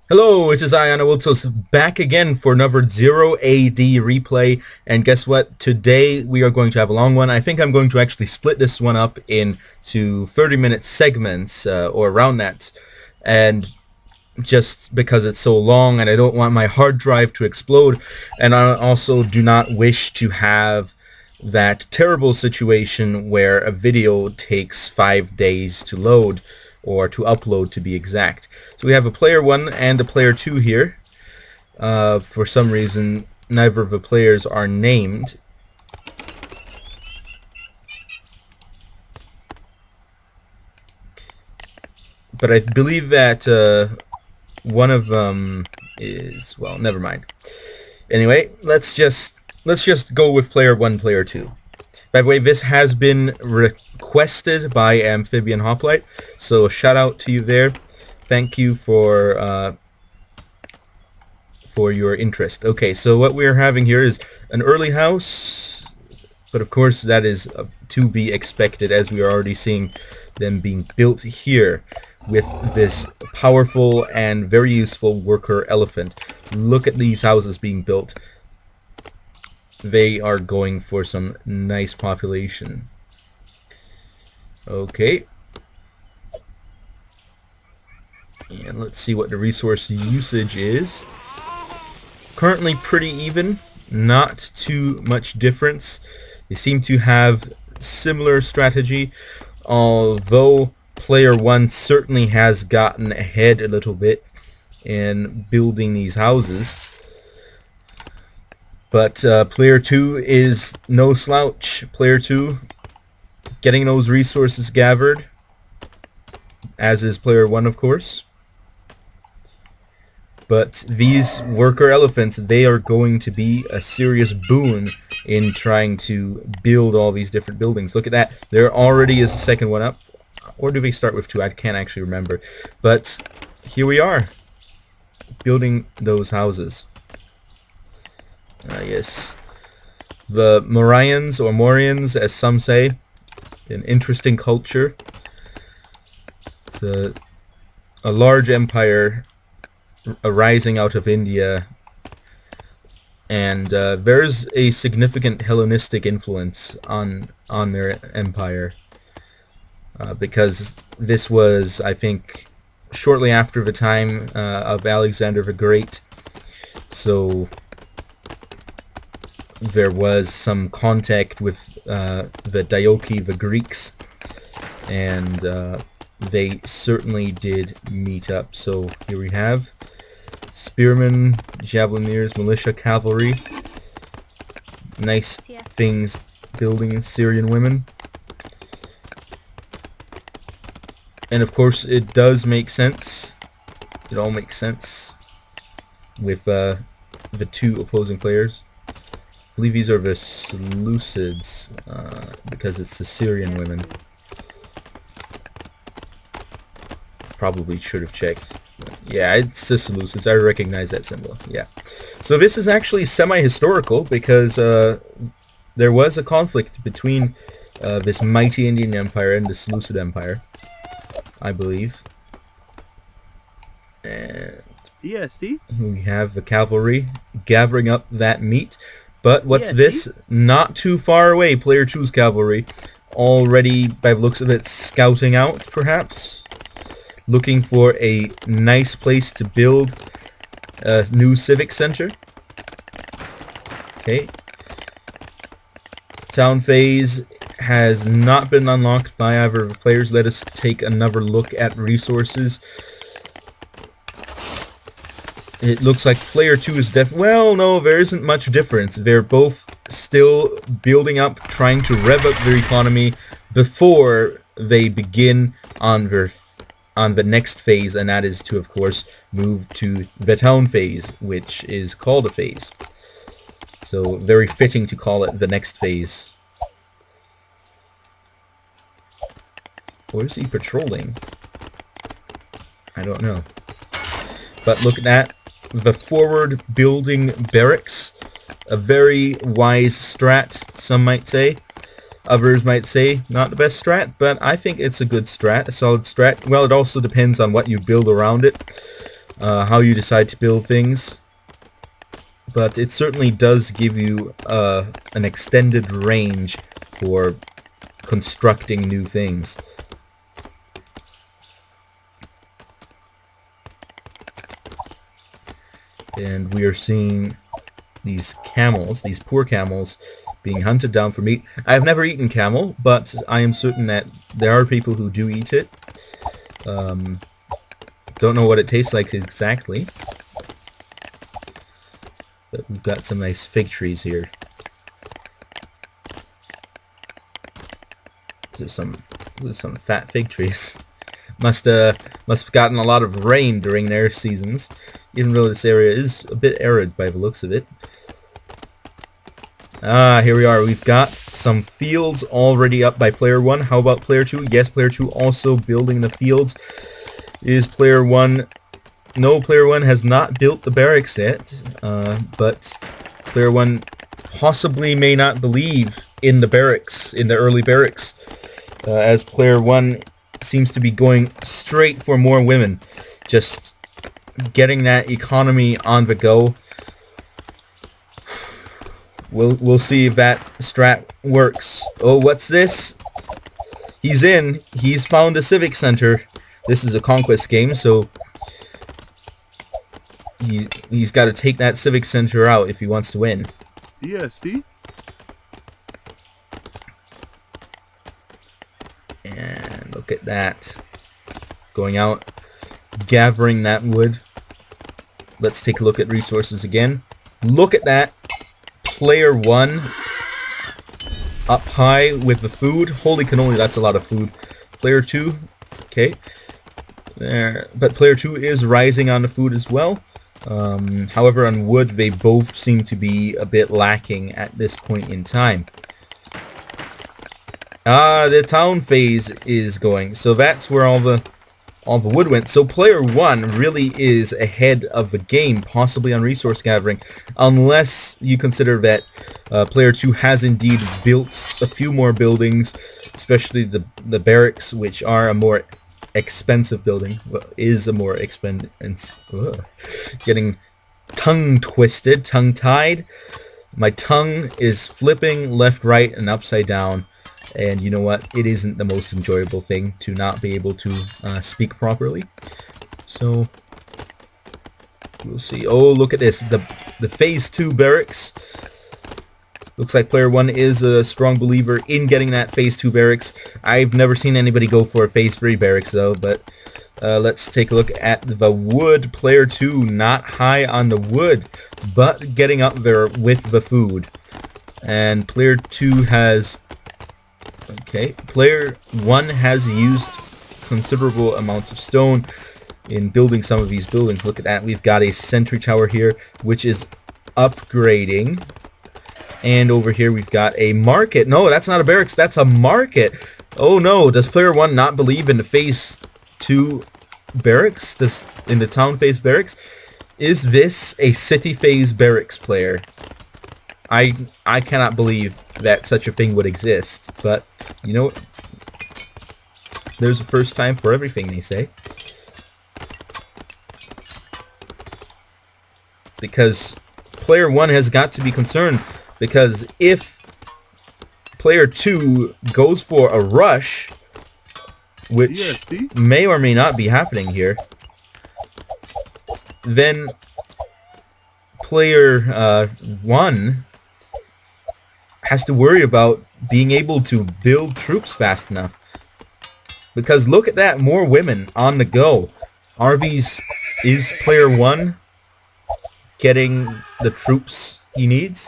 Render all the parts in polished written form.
Hello, it is I, Anavultus, back again for another 0 AD replay, and guess what? Today we are going to have a long one. I think I'm going to actually split this one up into 30-minute segments, or around that, and just because it's so long and I don't want my hard drive to explode, and I also do not wish to have that terrible situation where a video takes 5 days to load, or to upload to be exact. So we have a player 1 and a player 2 here. For some reason, neither of the players are named. But I believe that one of them is, well, never mind. Anyway, let's just go with player 1, player 2. By the way, this has been requested by Amphibian Hoplite, so shout out to you there. Thank you for your interest. Okay, so what we're having here is an early house, but of course that is to be expected, as we are already seeing them being built here with this powerful and very useful worker elephant. Look at these houses being built. They are going for some nice population. Okay. And let's see what the resource usage is. Currently pretty even, not too much difference. They seem to have similar strategy, although player 1 certainly has gotten ahead a little bit in building these houses. But player 2 is no slouch. Player 2 getting those resources gathered, as is player 1, of course. But these worker elephants, they are going to be a serious boon in trying to build all these different buildings. Look at that. There already is a second one up. Or do they start with 2? I can't actually remember. But here we are, building those houses. Yes, the Morians, or Morians as some say, an interesting culture. It's a large empire arising out of India, and there's a significant Hellenistic influence on their empire, because this was, I think, shortly after the time of Alexander the Great, so there was some contact with the Daioki, the Greeks, and they certainly did meet up. So here we have spearmen, javelineers, militia, cavalry. Nice things building Syrian women. And of course it does make sense. It all makes sense with the 2 opposing players. I believe these are the Seleucids, because it's the Syrian women. Probably should have checked. Yeah, it's the Seleucids. I recognize that symbol. Yeah. So this is actually semi-historical, because there was a conflict between this mighty Indian Empire and the Seleucid Empire, I believe. And ESD? we have the cavalry gathering up that meat. But what's this? Not too far away, player 2's cavalry. Already, by the looks of it, scouting out, perhaps? Looking for a nice place to build a new civic center. Okay. Town phase has not been unlocked by either of the players. Let us take another look at resources. It looks like player 2 is well, no, there isn't much difference. They're both still building up, trying to rev up their economy before they begin on the next phase, and that is to, of course, move to the town phase, which is called a phase. So very fitting to call it the next phase. Or is he patrolling? I don't know. But look at that. The forward building barracks, a very wise strat, some might say. Others might say not the best strat, but I think it's a good strat, a solid strat. Well, it also depends on what you build around it. how you decide to build things, but it certainly does give you an extended range for constructing new things. And we are seeing these camels, these poor camels, being hunted down for meat. I have never eaten camel, but I am certain that there are people who do eat it. Don't know what it tastes like exactly. But we've got some nice fig trees here. There's some fat fig trees. Must have gotten a lot of rain during their seasons, even though this area is a bit arid by the looks of it. Ah, here we are. We've got some fields already up by player 1. How about player 2? Yes, player 2 also building the fields. Is player 1... No, player 1 has not built the barracks yet, but player 1 possibly may not believe in the barracks, in the early barracks, as player 1 seems to be going straight for more women, just getting that economy on the go. We'll see if that strat works. Oh, what's this? He's in. He's found a civic center. This is a conquest game, so he's got to take that civic center out if he wants to win. Yes, And look at that. Going out, gathering that wood. Let's take a look at resources again. Look at that. Player 1 up high with the food. Holy cannoli, that's a lot of food. Player 2, okay. There, but player 2 is rising on the food as well. However, on wood, they both seem to be a bit lacking at this point in time. The town phase is going, so that's where all the wood went. So player 1 really is ahead of the game, possibly on resource gathering, unless you consider that player 2 has indeed built a few more buildings, especially the barracks, which are a more expensive building. Well, is a more expensive. Getting tongue-twisted, tongue-tied. My tongue is flipping left, right, and upside down. And you know what? It isn't the most enjoyable thing to not be able to speak properly. So we'll see. Oh, look at this. The phase 2 barracks. Looks like player 1 is a strong believer in getting that phase 2 barracks. I've never seen anybody go for a phase 3 barracks though, but let's take a look at the wood. Player 2 not high on the wood, but getting up there with the food. And player 2 has... Okay, player 1 has used considerable amounts of stone in building some of these buildings. Look at that. We've got a sentry tower here, which is upgrading. And over here we've got a market. No, that's not a barracks. That's a market. Oh no, does player 1 not believe in the phase 2 barracks? In the town phase barracks? Is this a city phase barracks player? I cannot believe that such a thing would exist, but you know, there's a first time for everything, they say. Because player 1 has got to be concerned, because if player 2 goes for a rush, which may or may not be happening here, then player 1 has to worry about being able to build troops fast enough. Because look at that, more women on the go. Is player 1 getting the troops he needs?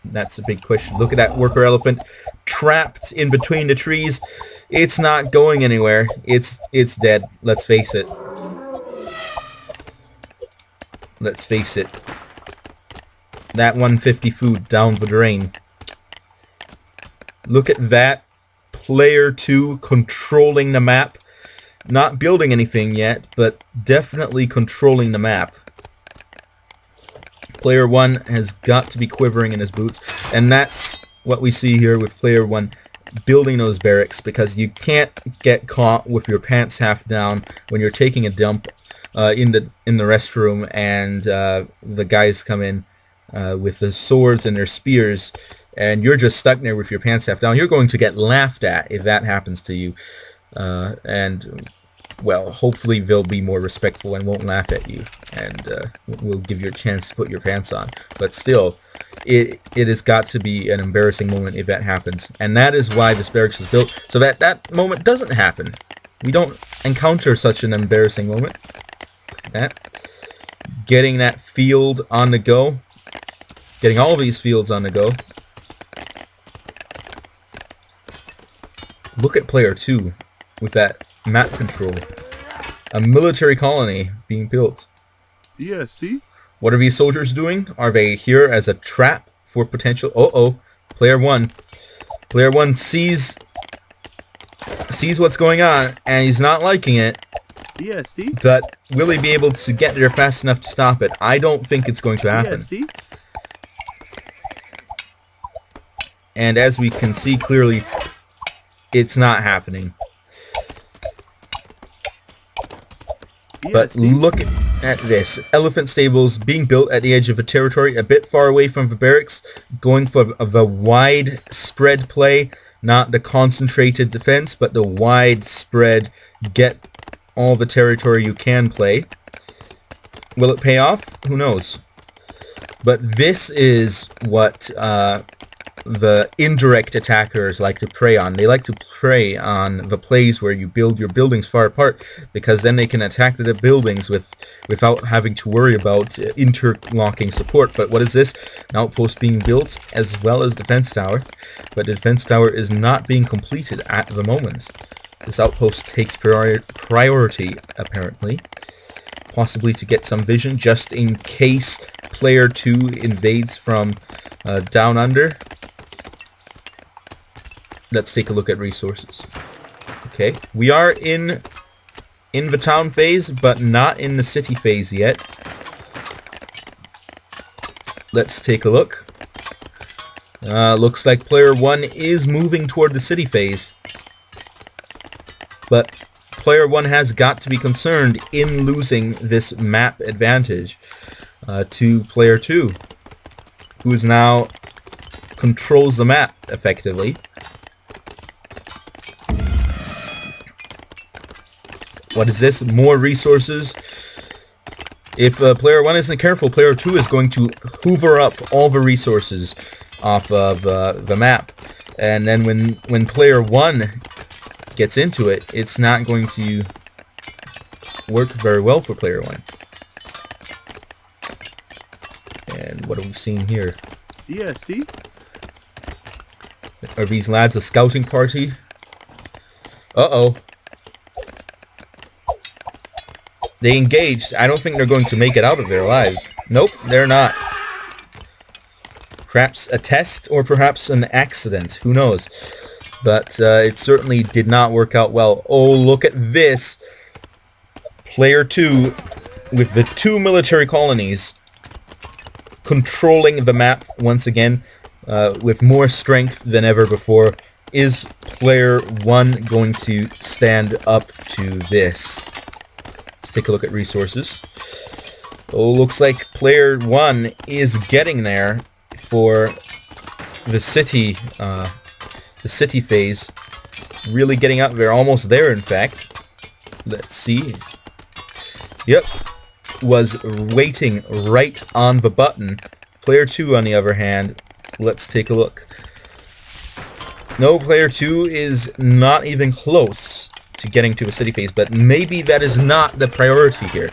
That's a big question. Look at that worker elephant trapped in between the trees. It's not going anywhere. It's dead. Let's face it. Let's face it. That 150 food down the drain. Look at that. Player 2 controlling the map. Not building anything yet, but definitely controlling the map. Player 1 has got to be quivering in his boots. And that's what we see here with player 1 building those barracks, because you can't get caught with your pants half down when you're taking a dump in the restroom, and the guys come in with the swords and their spears, and you're just stuck there with your pants half down. You're going to get laughed at if that happens to you, and well, hopefully they'll be more respectful and won't laugh at you, and will give you a chance to put your pants on. But still, it has got to be an embarrassing moment if that happens, and that is why this barracks is built, so that that moment doesn't happen. We don't encounter such an embarrassing moment. Getting that field on the go, getting all these fields on the go. Look at player 2 with that map control. A military colony being built. Yeah, see? What are these soldiers doing? Are they here as a trap for potential... Uh-oh. Player 1. Player 1 sees what's going on, and he's not liking it. Yeah, see? But will he be able to get there fast enough to stop it? I don't think it's going to happen. Yeah, see? And as we can see clearly, it's not happening. Yeah, But see? look at this. Elephant stables being built at the edge of a territory, a bit far away from the barracks, going for the wide spread play, not the concentrated defense, but the wide spread, get all the territory you can play. Will it pay off? Who knows? But this is what the indirect attackers like to prey on. They like to prey on the plays where you build your buildings far apart, because then they can attack the buildings without having to worry about interlocking support. But what is this? An outpost being built as well as defense tower, but the defense tower is not being completed at the moment. This outpost takes priority, apparently, possibly to get some vision just in case player 2 invades from down under. Let's take a look at resources. Okay, we are in the town phase, but not in the city phase yet. Let's take a look. Looks like player 1 is moving toward the city phase. But player 1 has got to be concerned in losing this map advantage to player 2, who is now controls the map effectively. What is this? More resources. If player 1 isn't careful, player 2 is going to hoover up all the resources off of the map. And then when player 1 gets into it, it's not going to work very well for player 1. And what are we seeing here? Yeah, see? Are these lads a scouting party? Uh-oh. They engaged. I don't think they're going to make it out of there alive. Nope, they're not. Perhaps a test, or perhaps an accident. Who knows? But it certainly did not work out well. Oh, look at this. Player 2, with the 2 military colonies, controlling the map once again, with more strength than ever before. Is player 1 going to stand up to this? Let's take a look at resources. Oh, looks like player 1 is getting there for the city phase. Really getting up there, almost there in fact. Let's see. Yep, was waiting right on the button. Player 2 on the other hand, let's take a look. No, player 2 is not even close to getting to the city phase, but maybe that is not the priority here.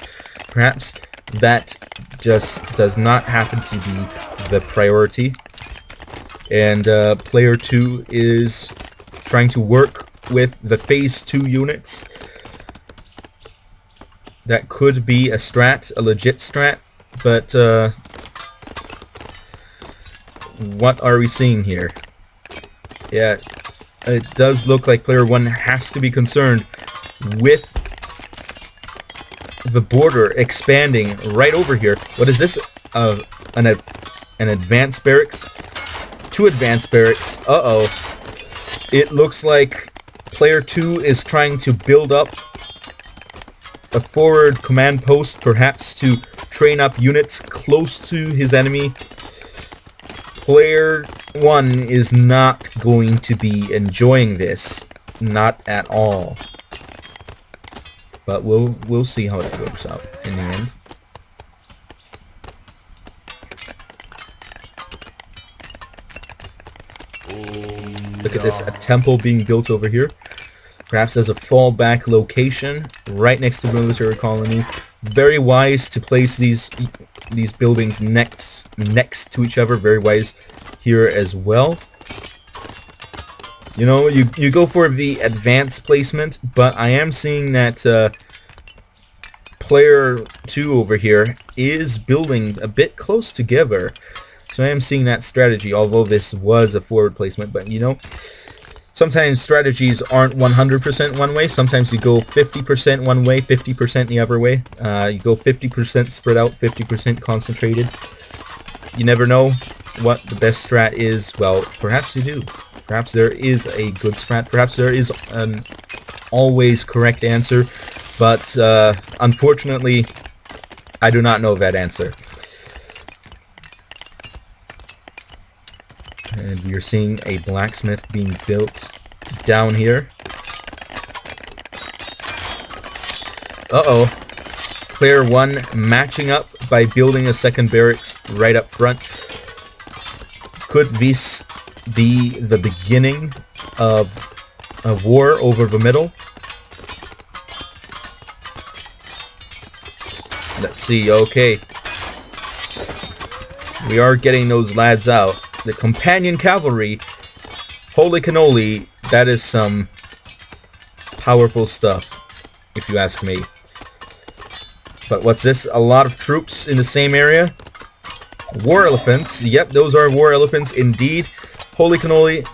Perhaps that just does not happen to be the priority, and player 2 is trying to work with the phase 2 units. That could be a strat, a legit strat, but what are we seeing here? Yeah, it does look like player 1 has to be concerned with the border expanding right over here. What is this? An advanced barracks? 2 advanced barracks. Uh-oh. It looks like player 2 is trying to build up a forward command post, perhaps to train up units close to his enemy. Player 1 is not going to be enjoying this. Not at all. But we'll see how it works out in the end. Look at this, a temple being built over here. Perhaps as a fallback location, right next to the military colony. Very wise to place these buildings next to each other. Very wise here as well. You know, you go for the advanced placement, but I am seeing that player 2 over here is building a bit close together. So I am seeing that strategy, although this was a forward placement. But, you know, sometimes strategies aren't 100% one way. Sometimes you go 50% one way, 50% the other way. You go 50% spread out, 50% concentrated. You never know what the best strat is. Well, perhaps you do. Perhaps there is a good strat. Perhaps there is an always correct answer. But unfortunately, I do not know that answer. And we are seeing a blacksmith being built down here. Uh-oh. Player 1 matching up by building a second barracks right up front. Could this be the beginning of a war over the middle? Let's see, okay. We are getting those lads out. The companion cavalry, holy cannoli, that is some powerful stuff, if you ask me. But what's this? A lot of troops in the same area? War elephants. Yep, those are war elephants indeed. Holy cannoli.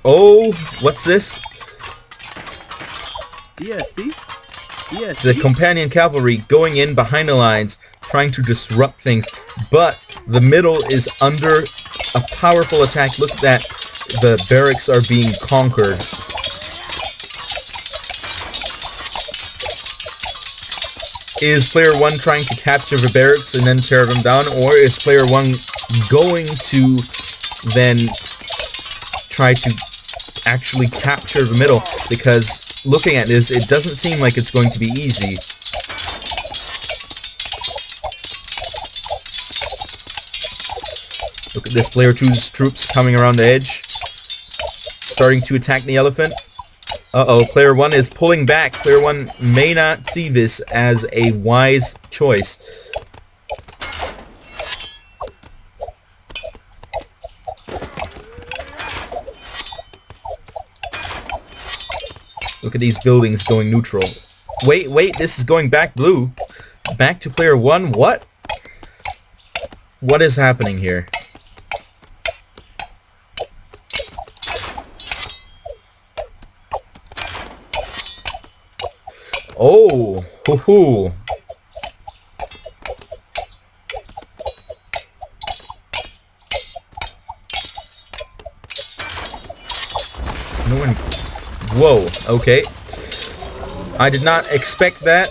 Oh, what's this? ESD? ESD? The companion cavalry going in behind the lines, trying to disrupt things. But the middle is under a powerful attack. Look at that. The barracks are being conquered. Is player 1 trying to capture the barracks and then tear them down? Or is player 1 going to then try to actually capture the middle? Because looking at this, it doesn't seem like it's going to be easy. Look at this, player 2's troops coming around the edge, starting to attack the elephant. Uh-oh, player 1 is pulling back. Player 1 may not see this as a wise choice. Look at these buildings going neutral. Wait, this is going back blue. Back to player 1? What? What is happening here? Oh, hoo-hoo. No one... Whoa, okay. I did not expect that.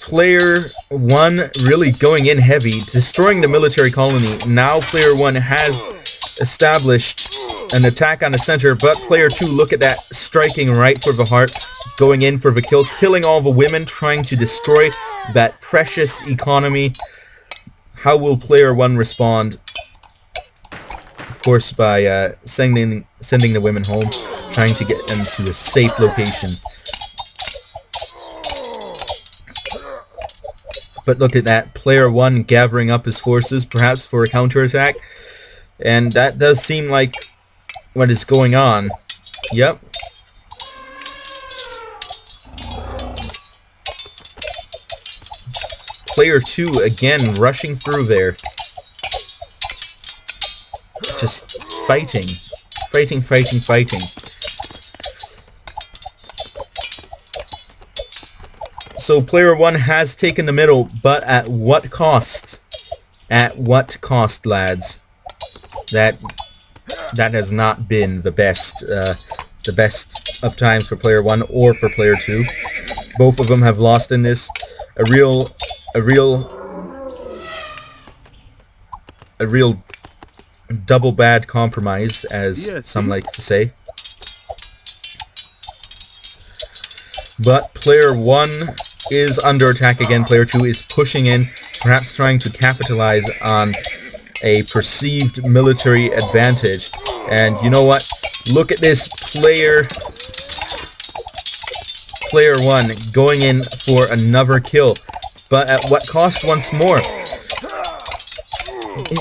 Player 1 really going in heavy, destroying the military colony. Now player 1 has established an attack on the center, but player 2, look at that, striking right for the heart, going in for the kill, killing all the women, trying to destroy that precious economy. How will player 1 respond? Of course, by sending the women home, trying to get them to a safe location. But look at that, player 1 gathering up his forces, perhaps for a counterattack. And that does seem like what is going on. Yep. Player 2 again rushing through there. Just fighting. Fighting. So player 1 has taken the middle, but at what cost? At what cost, lads? That has not been the best of times for player 1 or for player 2. Both of them have lost in this. A real double bad compromise, as Yes, some see? like to say. But player 1 is under attack again. Player 2 is pushing in, perhaps trying to capitalize on a perceived military advantage. And you know what? Look at this player 1 going in for another kill. But at what cost once more?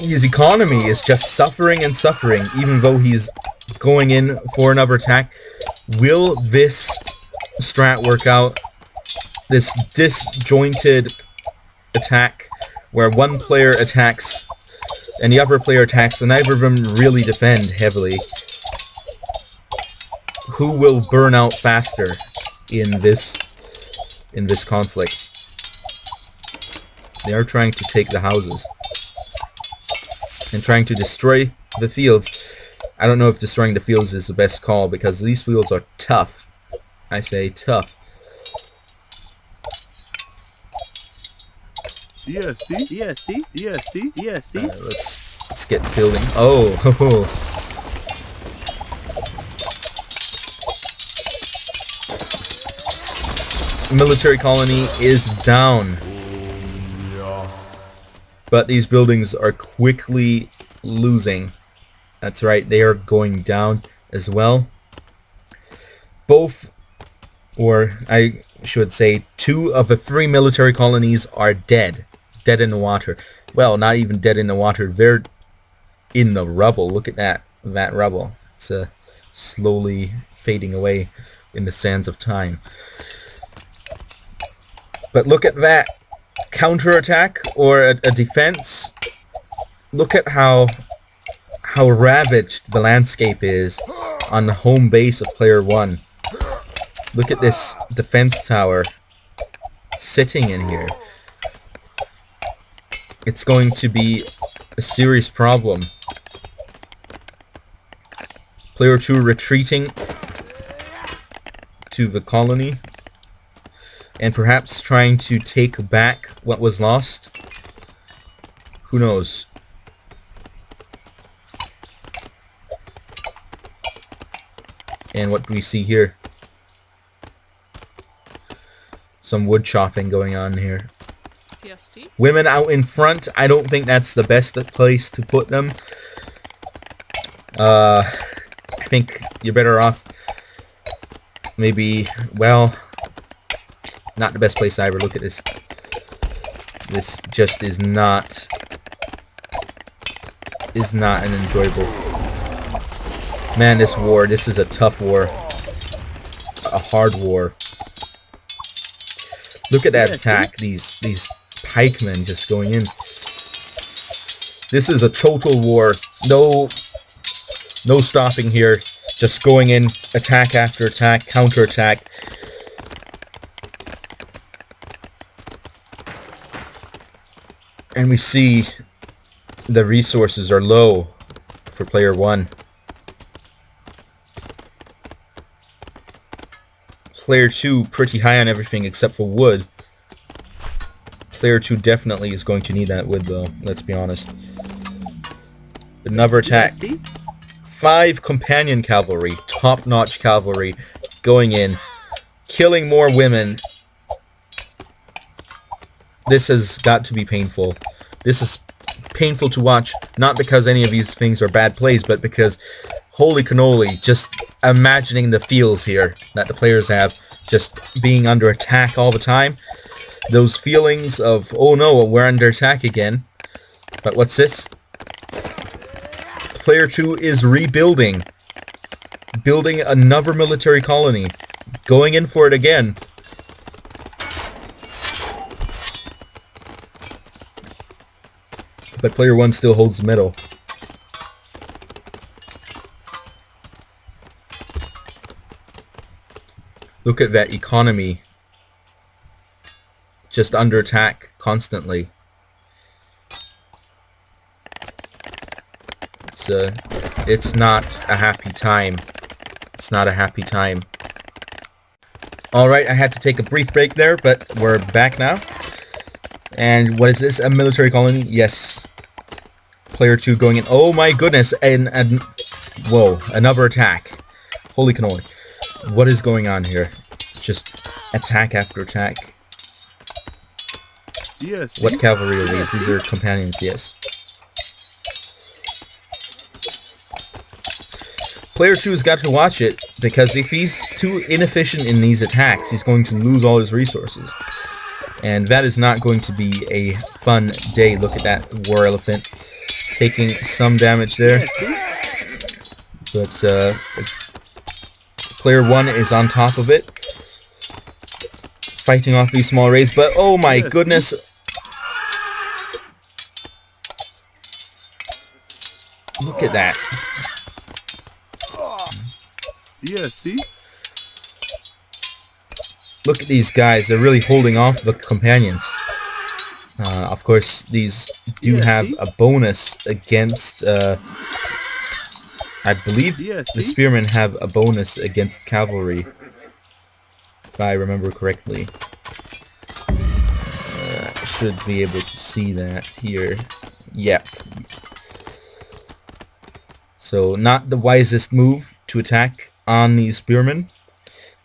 His economy is just suffering and suffering, even though he's going in for another attack. Will this strat work out? This disjointed attack where one player attacks and the other player attacks and neither of them really defend heavily. Who will burn out faster in this conflict? They are trying to take the houses and trying to destroy the fields. I don't know if destroying the fields is the best call, because these fields are tough. I say tough. ESD, ESD, ESD, ESD. Let's get building. Oh, ho, ho. Military colony is down. But these buildings are quickly losing. That's right, they are going down as well. Both, or I should say, 2 of the 3 military colonies are dead. Dead in the water. Well, not even dead in the water. They're in the rubble. Look at that rubble. It's slowly fading away in the sands of time. But look at that. Counterattack or a defense. Look at how ravaged the landscape is on the home base of player 1. Look at this defense tower sitting in here. It's going to be a serious problem. Player 2 retreating to the colony and perhaps trying to take back what was lost. Who knows? And what do we see here? Some wood chopping going on here. TST? Women out in front. I don't think that's the best place to put them. I think you're better off maybe, well, not the best place either. Look at this. This just is not an enjoyable. Man, this war, this is a tough war. A hard war. Look at that attack. These pikemen just going in. This is a total war. No stopping here. Just going in, attack after attack, counterattack. And we see the resources are low for player 1. Player 2 pretty high on everything except for wood. Player 2 definitely is going to need that wood though, let's be honest. Another attack. 5 companion cavalry, top-notch cavalry, going in, killing more women. This has got to be painful. This is painful to watch, not because any of these things are bad plays, but because, holy cannoli, just imagining the feels here that the players have, just being under attack all the time. Those feelings of, oh no, we're under attack again. But what's this? Player 2 is rebuilding. Building another military colony. Going in for it again. But player 1 still holds the middle. Look at that economy. Just under attack constantly. It's not a happy time. It's not a happy time. Alright, I had to take a brief break there, but we're back now. And what is this? A military colony? Yes. Player 2 going in. Oh my goodness. And whoa, another attack. Holy cannoli. What is going on here? Just attack after attack. Yes. What cavalry are these? These are companions, yes. Player 2's got to watch it, because if he's too inefficient in these attacks, he's going to lose all his resources. And that is not going to be a fun day. Look at that war elephant taking some damage there. But player 1 is on top of it, fighting off these small raids. But oh my goodness! Look at that. Yes, see? Look at these guys. They're really holding off the companions. Of course, these do have a bonus against... I believe the spearmen have a bonus against cavalry, if I remember correctly. Should be able to see that here. Yep. So, not the wisest move to attack on these spearmen.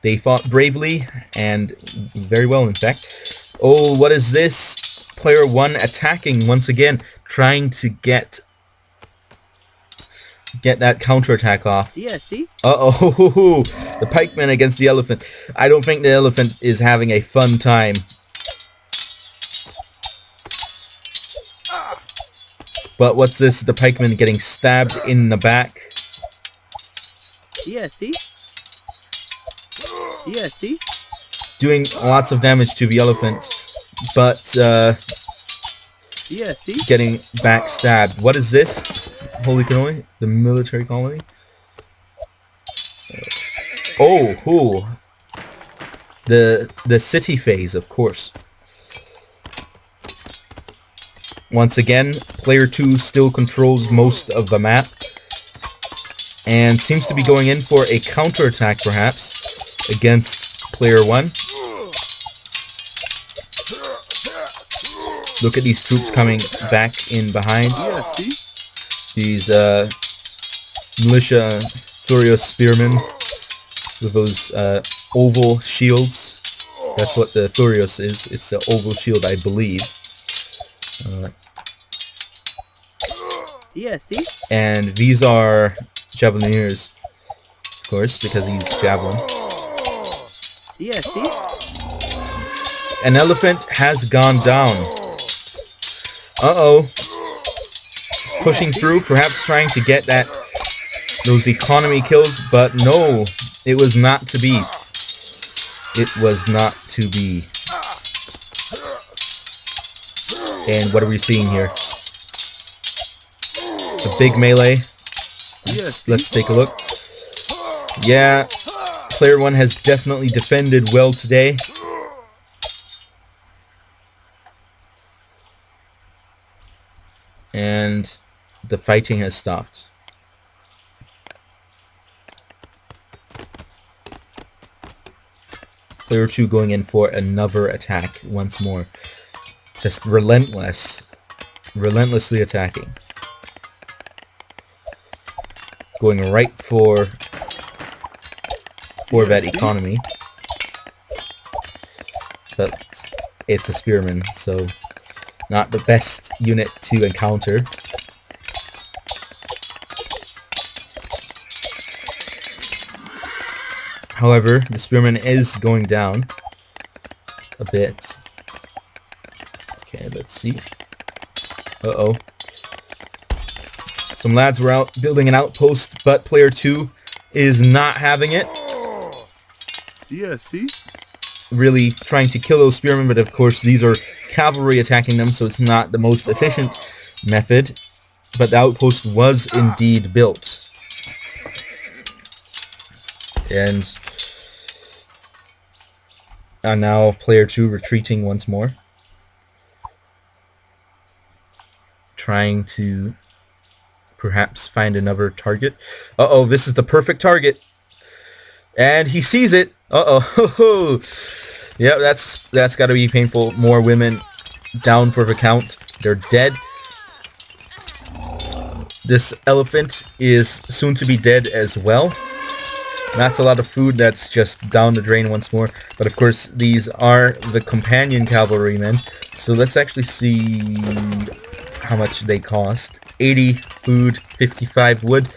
They fought bravely, and very well, in fact. Oh, what is this? Player 1 attacking once again, trying to get that counterattack off. Yeah, see? Uh-oh, the pikeman against the elephant. I don't think the elephant is having a fun time. But what's this? The pikeman getting stabbed in the back. Yeah, see? Yeah, see? Doing lots of damage to the elephant, but yeah, see? getting backstabbed. What is this? Holy cannoli? The military colony? Oh, the city phase, of course. Once again, player 2 still controls most of the map, and seems to be going in for a counterattack, perhaps, against player 1. Look at these troops coming back in behind. These militia Thurios spearmen with those oval shields. That's what the Thurios is. It's an oval shield, I believe. And these are Javelineers, of course, because he used javelin. An elephant has gone down. Uh-oh. He's pushing through, perhaps trying to get those economy kills, but no, it was not to be. It was not to be. And what are we seeing here? A big melee. Let's take a look. Yeah, player 1 has definitely defended well today. And the fighting has stopped. Player 2 going in for another attack once more. Just relentlessly attacking. Going right for that economy. But it's a spearman, so not the best unit to encounter. However, the spearman is going down a bit. Okay, let's see. Uh-oh. Some lads were out building an outpost, but player 2 is not having it. Yeah, see? Really trying to kill those spearmen, but of course these are cavalry attacking them, so it's not the most efficient method. But the outpost was indeed built. And now player 2 retreating once more. Trying to perhaps find another target. Uh-oh, this is the perfect target. And he sees it. Uh-oh. Yeah, that's got to be painful. More women down for the count. They're dead. This elephant is soon to be dead as well. That's a lot of food that's just down the drain once more. But of course, these are the companion cavalrymen. So let's actually see how much they cost. 80 food, 55 wood.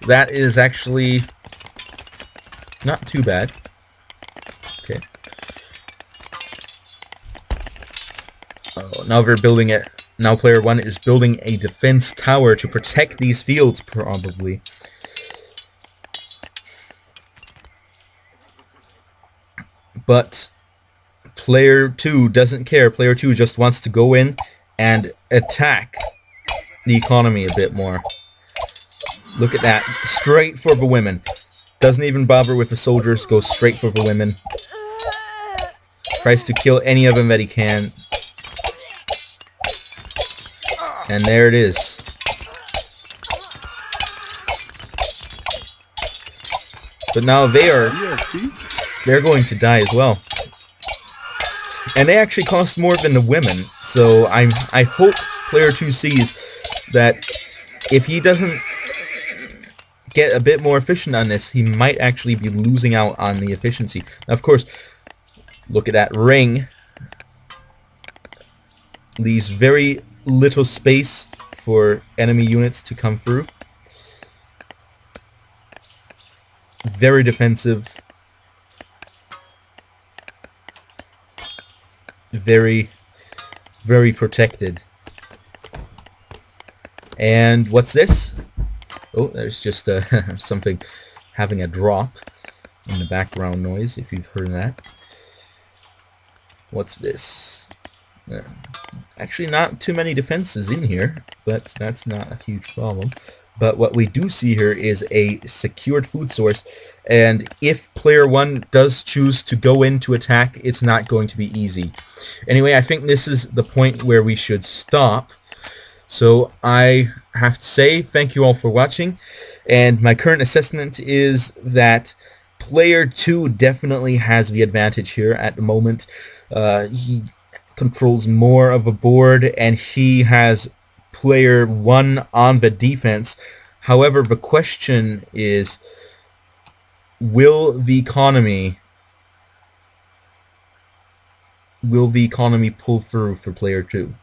That is actually not too bad. Okay. Oh, now they're building it. Now player 1 is building a defense tower to protect these fields, probably. But player 2 doesn't care. Player 2 just wants to go in and attack the economy a bit more. Look at that. Straight for the women. Doesn't even bother with the soldiers. Goes straight for the women. Tries to kill any of them that he can. And there it is. But now they're going to die as well. And they actually cost more than the women. So I hope player 2 sees that if he doesn't get a bit more efficient on this, he might actually be losing out on the efficiency. Now, of course, look at that ring. Leaves very little space for enemy units to come through. Very defensive. Very, very protected. And what's this? Oh, there's just something having a drop in the background noise, if you've heard that. What's this? Actually, not too many defenses in here, but that's not a huge problem. But what we do see here is a secured food source, and if player 1 does choose to go in to attack, it's not going to be easy. Anyway, I think this is the point where we should stop. So I have to say thank you all for watching, and my current assessment is that player 2 definitely has the advantage here at the moment. He controls more of a board, and he has player 1 on the defense. However, the question is, will the economy pull through for player 2?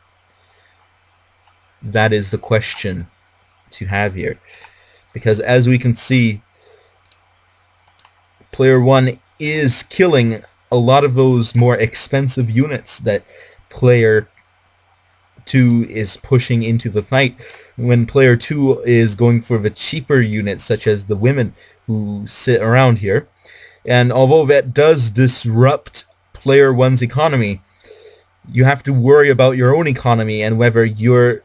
That is the question to have here, because as we can see, player 1 is killing a lot of those more expensive units that player 2 is pushing into the fight, when player 2 is going for the cheaper units, such as the women who sit around here. And although that does disrupt player 1's economy, you have to worry about your own economy and whether you're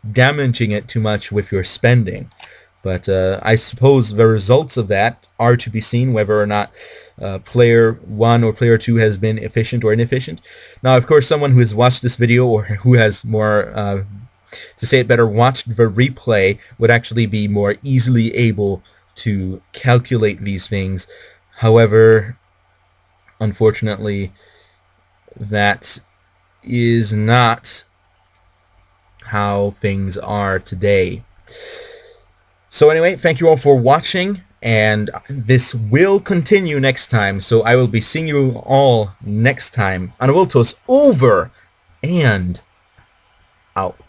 damaging it too much with your spending. But I suppose the results of that are to be seen, whether or not player 1 or player 2 has been efficient or inefficient. Now, of course, someone who has watched this video, or who has more, to say it better, watched the replay, would actually be more easily able to calculate these things. However, unfortunately, that is not how things are today. So anyway, thank you all for watching, and this will continue next time, so I will be seeing you all next time. Anavultus over and out.